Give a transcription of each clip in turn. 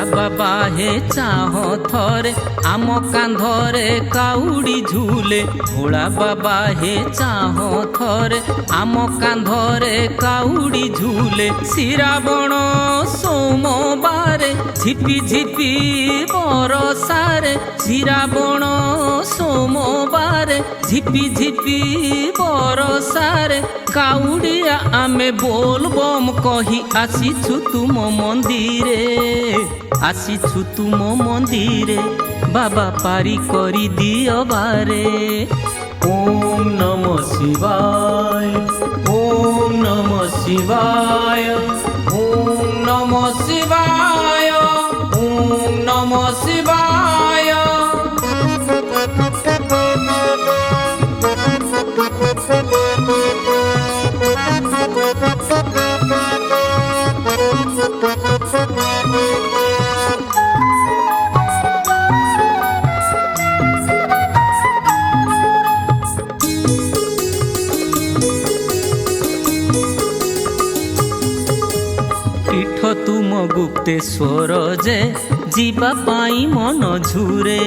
बाबा हे चाह थरे आम कांधरे काउड़ी झूले। भोला बाबा हे चाह थरे आम कांधरे काउड़ी झूले। श्रावण सोमवारे झिपी झिपी बरसारे। श्रावण सोमवारे झिपी झिपी बरसारे। काउड़िया आमे बोल बम कही आसीछु तुम मंदिरे। आसीछु तुम मंदिरे बाबा पारी करी दियो बारे। ओम नमः शिवाय ओम नमः शिवाय ओम नमः शिवाय ओम नमः शिवाय। पीठ तुम गुप्तेश्वर जे जीवा पाई मन झुरे।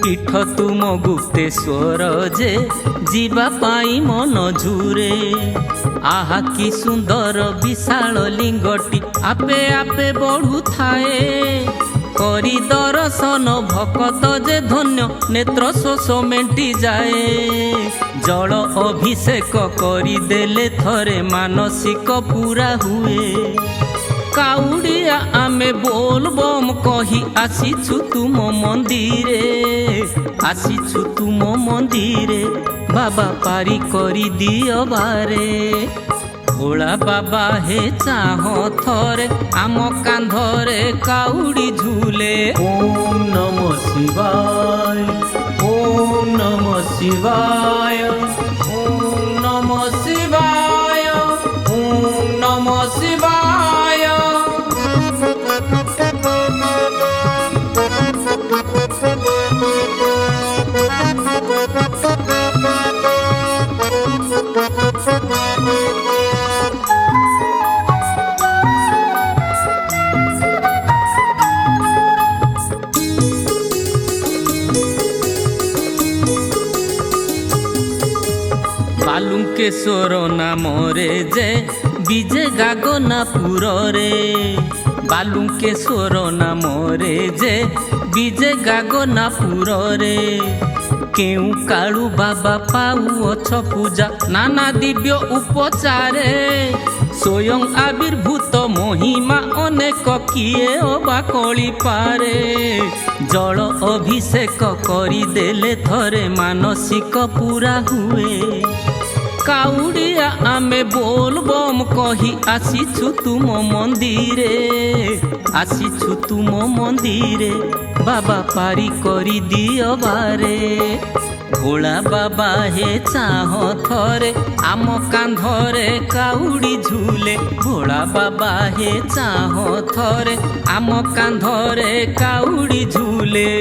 पीठ तुम गुप्तेश्वर जे जीवा पाई मन झुरे। आहा कि सुंदर विशाल लिंगटी आपे आपे बढ़ु थाए। करी दर्शन भकत जे धन्य नेत्र शोष मेंटी जाए। जल अभिषेक करी देले थरे मानसिक पूरा हुए। काउड़िया आमे बोल बम कही आसीछु तुम मंदिरे। आसीछु तुम मंदिरे बाबा पारी करी दियो बारे। भोला बाबा हे चाह थरे आम कांधरे काउड़ी झूले। ओम नमः शिवाय ओम नमः शिवाय ओम नमः शिवाय ओम नमः शिवाय। बालुकेश्वर नाम रे जे विजे गागनापुर रे। बालुकेश्वर नाम रे जे विजे गागनापुर रे। केउ कालू बाबा पाऊ अछ पूजा नाना दिव्य उपचारे। स्वयं आविर्भूत महिमा अनेक किए अबा कली पारे। जल अभिषेक करी देले थरे मानसिक पूरा हुए। काउड़िया आमे बोल बम कही आसीछु तुम मंदिरे। आसीछु तुम मंदिरे बाबा पारी करी दियो बारे। भोला बाबा हे चाह थरे आम कांधरे काउड़ी झूले। भोला बाबा हे चाह थरे आम कांधरे काउड़ी झूले।